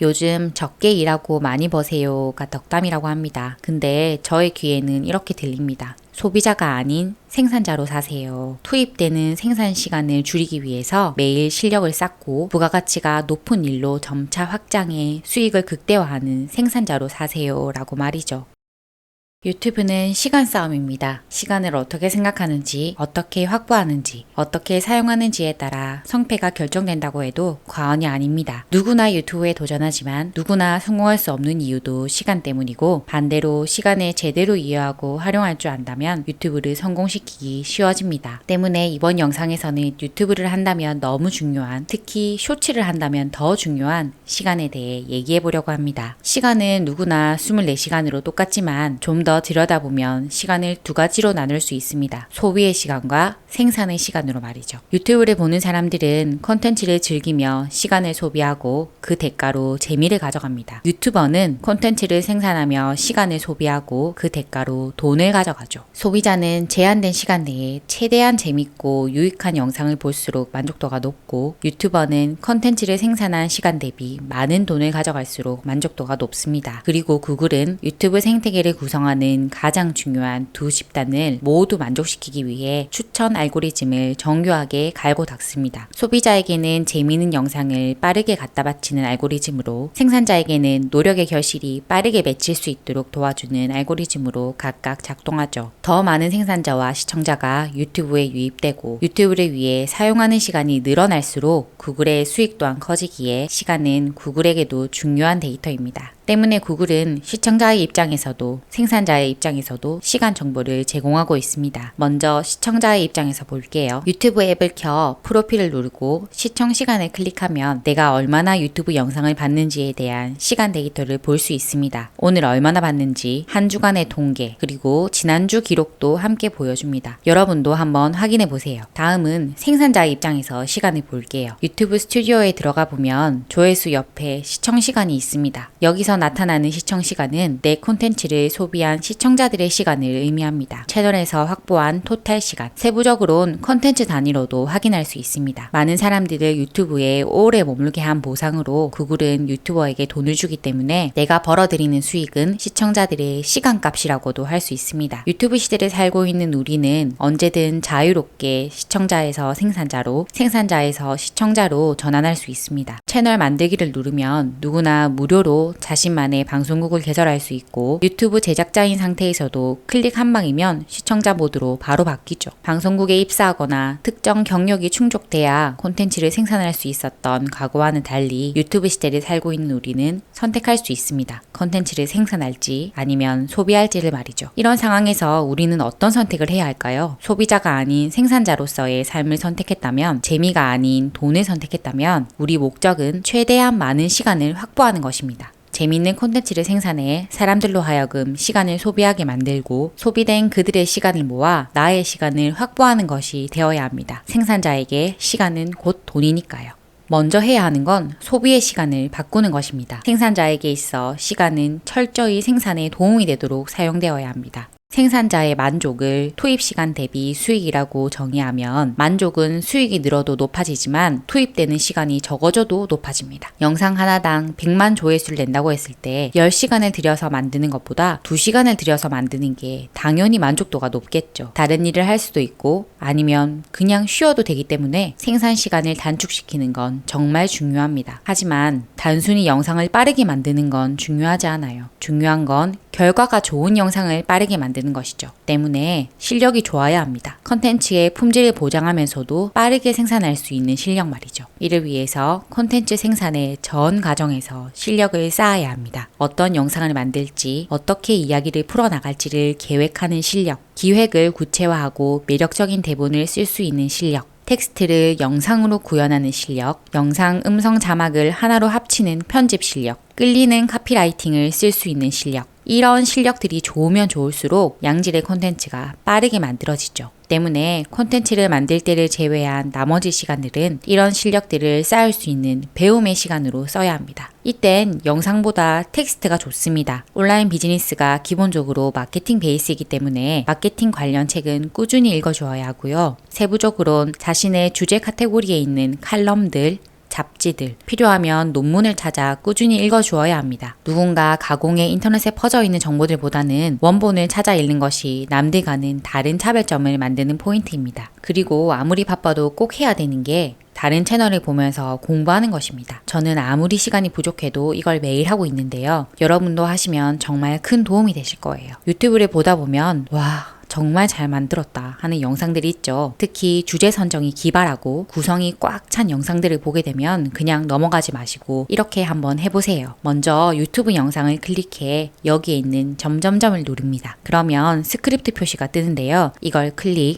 요즘 적게 일하고 많이 버세요가 덕담이라고 합니다. 근데 저의 귀에는 이렇게 들립니다. 소비자가 아닌 생산자로 사세요. 투입되는 생산 시간을 줄이기 위해서 매일 실력을 쌓고 부가가치가 높은 일로 점차 확장해 수익을 극대화하는 생산자로 사세요 라고 말이죠. 유튜브는 시간 싸움입니다. 시간을 어떻게 생각하는지, 어떻게 확보하는지, 어떻게 사용하는지에 따라 성패가 결정된다고 해도 과언이 아닙니다. 누구나 유튜브에 도전하지만 누구나 성공할 수 없는 이유도 시간 때문이고, 반대로 시간을 제대로 이해하고 활용할 줄 안다면 유튜브를 성공시키기 쉬워집니다. 때문에 이번 영상에서는 유튜브를 한다면 너무 중요한, 특히 쇼츠를 한다면 더 중요한 시간에 대해 얘기해 보려고 합니다. 시간은 누구나 24시간으로 똑같지만 좀 더 들여다보면 시간을 두 가지로 나눌 수 있습니다. 소비의 시간과 생산의 시간으로 말이죠. 유튜브를 보는 사람들은 콘텐츠를 즐기며 시간을 소비하고 그 대가로 재미를 가져갑니다. 유튜버는 콘텐츠를 생산하며 시간을 소비하고 그 대가로 돈을 가져가죠. 소비자는 제한된 시간 내에 최대한 재밌고 유익한 영상을 볼수록 만족도가 높고, 유튜버는 콘텐츠를 생산한 시간 대비 많은 돈을 가져갈수록 만족도가 높습니다. 그리고 구글은 유튜브 생태계를 구성하는 가장 중요한 두 집단을 모두 만족시키기 위해 추천 알고리즘을 정교하게 갈고 닦습니다. 소비자에게는 재미있는 영상을 빠르게 갖다 바치는 알고리즘으로, 생산자에게는 노력의 결실이 빠르게 맺힐 수 있도록 도와주는 알고리즘으로 각각 작동하죠. 더 많은 생산자와 시청자가 유튜브에 유입되고 유튜브를 위해 사용하는 시간이 늘어날수록 구글의 수익 또한 커지기에 시간은 구글에게도 중요한 데이터입니다. 때문에 구글은 시청자의 입장에서도 생산자의 입장에서도 시간 정보를 제공하고 있습니다. 먼저 시청자의 입장에서 볼게요. 유튜브 앱을 켜 프로필을 누르고 시청 시간을 클릭하면 내가 얼마나 유튜브 영상을 봤는지에 대한 시간 데이터를 볼 수 있습니다. 오늘 얼마나 봤는지, 한 주간의 통계, 그리고 지난주 기록도 함께 보여줍니다. 여러분도 한번 확인해 보세요. 다음은 생산자의 입장에서 시간을 볼게요. 유튜브 스튜디오에 들어가 보면 조회수 옆에 시청 시간이 있습니다. 여기서 나타나는 시청 시간은 내 콘텐츠를 소비한 시청자들의 시간을 의미합니다. 채널에서 확보한 토탈 시간, 세부적으론 콘텐츠 단위로도 확인할 수 있습니다. 많은 사람들을 유튜브에 오래 머물게 한 보상으로 구글은 유튜버에게 돈을 주기 때문에 내가 벌어들이는 수익은 시청자들의 시간값이라고도 할 수 있습니다. 유튜브 시대를 살고 있는 우리는 언제든 자유롭게 시청자에서 생산자로, 생산자에서 시청자로 전환할 수 있습니다. 채널 만들기를 누르면 누구나 무료로 자신만의 방송국을 개설할 수 있고, 유튜브 제작자인 상태에서도 클릭 한 방이면 시청자 모드로 바로 바뀌죠. 방송국에 입사하거나 특정 경력이 충족돼야 콘텐츠를 생산할 수 있었던 과거와는 달리 유튜브 시대를 살고 있는 우리는 선택할 수 있습니다. 콘텐츠를 생산할지 아니면 소비할지를 말이죠. 이런 상황에서 우리는 어떤 선택을 해야 할까요? 소비자가 아닌 생산자로서의 삶을 선택했다면, 재미가 아닌 돈을 선택했다면 우리 목적은 최대한 많은 시간을 확보하는 것입니다. 재미있는 콘텐츠를 생산해 사람들로 하여금 시간을 소비하게 만들고, 소비된 그들의 시간을 모아 나의 시간을 확보하는 것이 되어야 합니다. 생산자에게 시간은 곧 돈이니까요. 먼저 해야 하는 건 소비의 시간을 바꾸는 것입니다. 생산자에게 있어 시간은 철저히 생산에 도움이 되도록 사용되어야 합니다. 생산자의 만족을 투입시간 대비 수익이라고 정의하면, 만족은 수익이 늘어도 높아지지만 투입되는 시간이 적어져도 높아집니다. 영상 하나당 100만 조회수를 낸다고 했을 때 10시간을 들여서 만드는 것보다 2시간을 들여서 만드는 게 당연히 만족도가 높겠죠. 다른 일을 할 수도 있고 아니면 그냥 쉬어도 되기 때문에 생산 시간을 단축시키는 건 정말 중요합니다. 하지만 단순히 영상을 빠르게 만드는 건 중요하지 않아요. 중요한 건 결과가 좋은 영상을 빠르게 만드는 것이죠. 때문에 실력이 좋아야 합니다. 컨텐츠의 품질을 보장하면서도 빠르게 생산할 수 있는 실력 말이죠. 이를 위해서 콘텐츠 생산의 전 과정에서 실력을 쌓아야 합니다. 어떤 영상을 만들지, 어떻게 이야기를 풀어나갈지를 계획하는 실력, 기획을 구체화하고 매력적인 대본을 쓸 수 있는 실력, 텍스트를 영상으로 구현하는 실력, 영상 음성 자막을 하나로 합치는 편집 실력, 끌리는 카피라이팅을 쓸 수 있는 실력, 이런 실력들이 좋으면 좋을수록 양질의 콘텐츠가 빠르게 만들어지죠. 때문에 콘텐츠를 만들 때를 제외한 나머지 시간들은 이런 실력들을 쌓을 수 있는 배움의 시간으로 써야 합니다. 이땐 영상보다 텍스트가 좋습니다. 온라인 비즈니스가 기본적으로 마케팅 베이스이기 때문에 마케팅 관련 책은 꾸준히 읽어주어야 하고요. 세부적으론 자신의 주제 카테고리에 있는 칼럼들, 잡지들, 필요하면 논문을 찾아 꾸준히 읽어주어야 합니다. 누군가 가공해 인터넷에 퍼져 있는 정보들보다는 원본을 찾아 읽는 것이 남들과는 다른 차별점을 만드는 포인트입니다. 그리고 아무리 바빠도 꼭 해야 되는 게 다른 채널을 보면서 공부하는 것입니다. 저는 아무리 시간이 부족해도 이걸 매일 하고 있는데요. 여러분도 하시면 정말 큰 도움이 되실 거예요. 유튜브를 보다 보면 정말 잘 만들었다 하는 영상들이 있죠. 특히 주제 선정이 기발하고 구성이 꽉 찬 영상들을 보게 되면 그냥 넘어가지 마시고 이렇게 한번 해보세요. 먼저 유튜브 영상을 클릭해 여기에 있는 점점점을 누릅니다. 그러면 스크립트 표시가 뜨는데요. 이걸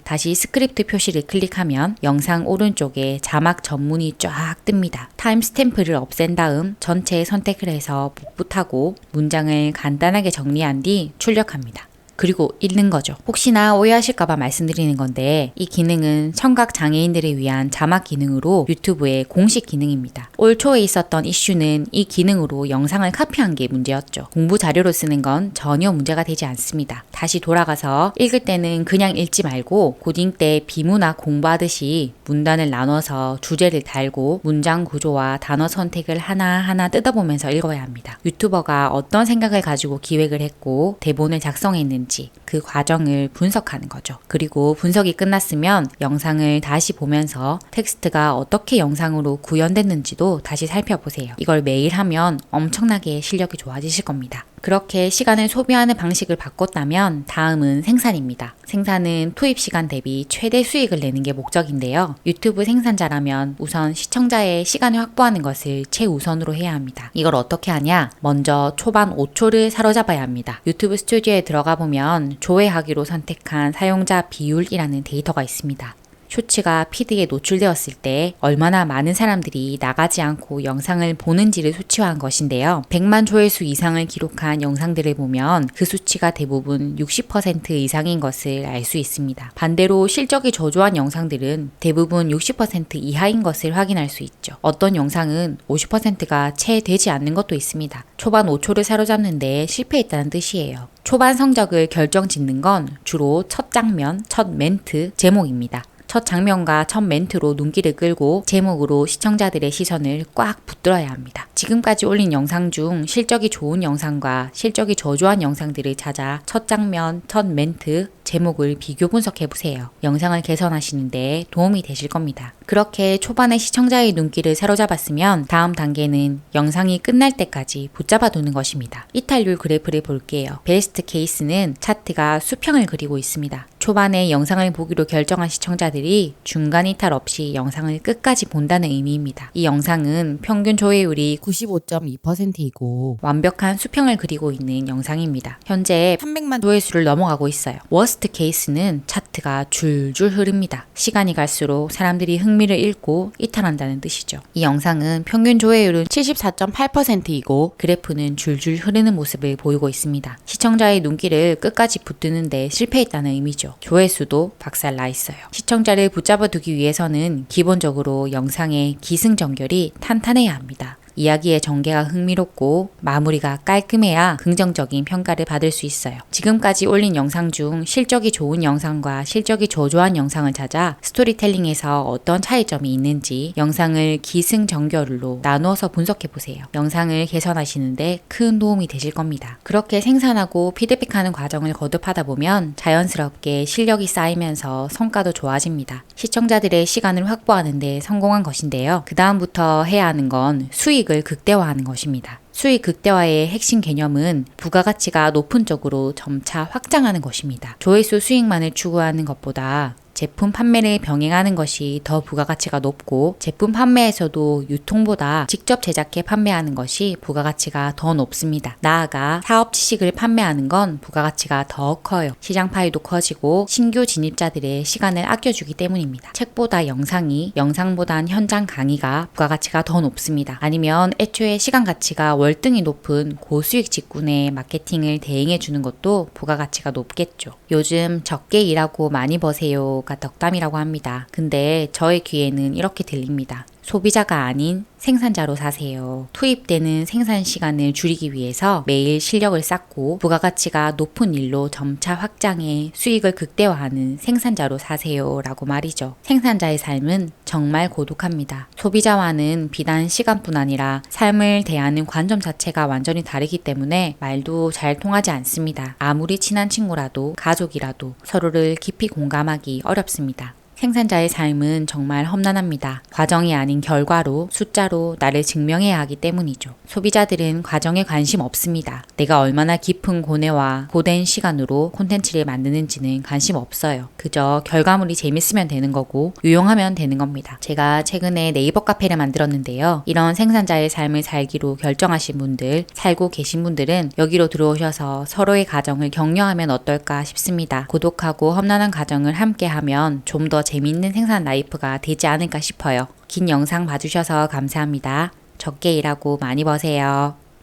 다시 스크립트 표시를 클릭하면 영상 오른쪽에 자막 전문이 쫙 뜹니다. 타임스탬프를 없앤 다음 전체 선택을 해서 복붙하고 문장을 간단하게 정리한 뒤 출력합니다. 그리고 읽는 거죠. 혹시나 오해하실까봐 말씀드리는 건데 이 기능은 청각 장애인들을 위한 자막 기능으로 유튜브의 공식 기능입니다. 올 초에 있었던 이슈는 이 기능으로 영상을 카피한 게 문제였죠. 공부 자료로 쓰는 건 전혀 문제가 되지 않습니다. 다시 돌아가서 읽을 때는 그냥 읽지 말고 고딩 때 비문학 공부하듯이 문단을 나눠서 주제를 달고 문장 구조와 단어 선택을 하나하나 뜯어보면서 읽어야 합니다. 유튜버가 어떤 생각을 가지고 기획을 했고 대본을 작성했는지 그 과정을 분석하는 거죠. 그리고 분석이 끝났으면 영상을 다시 보면서 텍스트가 어떻게 영상으로 구현됐는지도 다시 살펴보세요. 이걸 매일 하면 엄청나게 실력이 좋아지실 겁니다. 그렇게 시간을 소비하는 방식을 바꿨다면 다음은 생산입니다. 생산은 투입 시간 대비 최대 수익을 내는 게 목적인데요. 유튜브 생산자라면 우선 시청자의 시간을 확보하는 것을 최우선으로 해야 합니다. 이걸 어떻게 하냐? 먼저 초반 5초를 사로잡아야 합니다. 유튜브 스튜디오에 들어가 보면 조회하기로 선택한 사용자 비율이라는 데이터가 있습니다. 쇼츠가 피드에 노출되었을 때 얼마나 많은 사람들이 나가지 않고 영상을 보는지를 수치화한 것인데요. 100만 조회수 이상을 기록한 영상들을 보면 그 수치가 대부분 60% 이상인 것을 알 수 있습니다. 반대로 실적이 저조한 영상들은 대부분 60% 이하인 것을 확인할 수 있죠. 어떤 영상은 50%가 채 되지 않는 것도 있습니다. 초반 5초를 사로잡는데 실패했다는 뜻이에요. 초반 성적을 결정짓는 건 주로 첫 장면, 첫 멘트, 제목입니다. 첫 장면과 첫 멘트로 눈길을 끌고 제목으로 시청자들의 시선을 꽉 붙들어야 합니다. 지금까지 올린 영상 중 실적이 좋은 영상과 실적이 저조한 영상들을 찾아 첫 장면, 첫 멘트, 제목을 비교 분석해보세요. 영상을 개선하시는데 도움이 되실 겁니다. 그렇게 초반에 시청자의 눈길을 사로잡았으면 다음 단계는 영상이 끝날 때까지 붙잡아 두는 것입니다. 이탈률 그래프를 볼게요. 베스트 케이스는 차트가 수평을 그리고 있습니다. 초반에 영상을 보기로 결정한 시청자들이 중간 이탈 없이 영상을 끝까지 본다는 의미입니다. 이 영상은 평균 조회율이 95.2%이고 완벽한 수평을 그리고 있는 영상입니다. 현재 300만 조회수를 넘어가고 있어요. 워스트 케이스는 차트가 줄줄 흐릅니다. 시간이 갈수록 사람들이 흥미를 잃고 이탈한다는 뜻이죠. 이 영상은 평균 조회율은 74.8%이고 그래프는 줄줄 흐르는 모습을 보이고 있습니다. 시청자의 눈길을 끝까지 붙드는데 실패했다는 의미죠. 조회수도 박살나 있어요. 시청자를 붙잡아 두기 위해서는 기본적으로 영상의 기승전결이 탄탄해야 합니다. 이야기의 전개가 흥미롭고 마무리가 깔끔해야 긍정적인 평가를 받을 수 있어요. 지금까지 올린 영상 중 실적이 좋은 영상과 실적이 저조한 영상을 찾아 스토리텔링에서 어떤 차이점이 있는지 영상을 기승전결로 나누어서 분석해보세요. 영상을 개선하시는데 큰 도움이 되실 겁니다. 그렇게 생산하고 피드백하는 과정을 거듭하다 보면 자연스럽게 실력이 쌓이면서 성과도 좋아집니다. 시청자들의 시간을 확보하는 데 성공한 것인데요. 그 다음부터 해야 하는 건 수익을 극대화하는 것입니다. 수익 극대화의 핵심 개념은 부가가치가 높은 쪽으로 점차 확장하는 것입니다. 조회수 수익만을 추구하는 것보다 제품 판매를 병행하는 것이 더 부가가치가 높고 제품 판매에서도 유통보다 직접 제작해 판매하는 것이 부가가치가 더 높습니다. 나아가 사업 지식을 판매하는 건 부가가치가 더 커요. 시장 파이도 커지고 신규 진입자들의 시간을 아껴주기 때문입니다. 책보다 영상이, 영상보단 현장 강의가 부가가치가 더 높습니다. 아니면 애초에 시간 가치가 월등히 높은 고수익 직군의 마케팅을 대행해 주는 것도 부가가치가 높겠죠. 요즘 적게 일하고 많이 버세요 가 덕담이라고 합니다. 근데 저의 귀에는 이렇게 들립니다. 소비자가 아닌 생산자로 사세요. 투입되는 생산 시간을 줄이기 위해서 매일 실력을 쌓고 부가가치가 높은 일로 점차 확장해 수익을 극대화하는 생산자로 사세요 라고 말이죠. 생산자의 삶은 정말 고독합니다. 소비자와는 비단 시간뿐 아니라 삶을 대하는 관점 자체가 완전히 다르기 때문에 말도 잘 통하지 않습니다. 아무리 친한 친구라도 가족이라도 서로를 깊이 공감하기 어렵습니다. 생산자의 삶은 정말 험난합니다. 과정이 아닌 결과로 숫자로 나를 증명해야 하기 때문이죠. 소비자들은 과정에 관심 없습니다. 내가 얼마나 깊은 고뇌와 고된 시간으로 콘텐츠를 만드는지는 관심 없어요. 그저 결과물이 재밌으면 되는 거고 유용하면 되는 겁니다. 제가 최근에 네이버 카페를 만들었는데요. 이런 생산자의 삶을 살기로 결정하신 분들, 살고 계신 분들은 여기로 들어오셔서 서로의 가정을 격려하면 어떨까 싶습니다. 고독하고 험난한 가정을 함께하면 좀 더 재미있는 생산 라이프가 되지 않을까 싶어요. 긴 영상 봐주셔서 감사합니다. 적게 일하고 많이 버세요.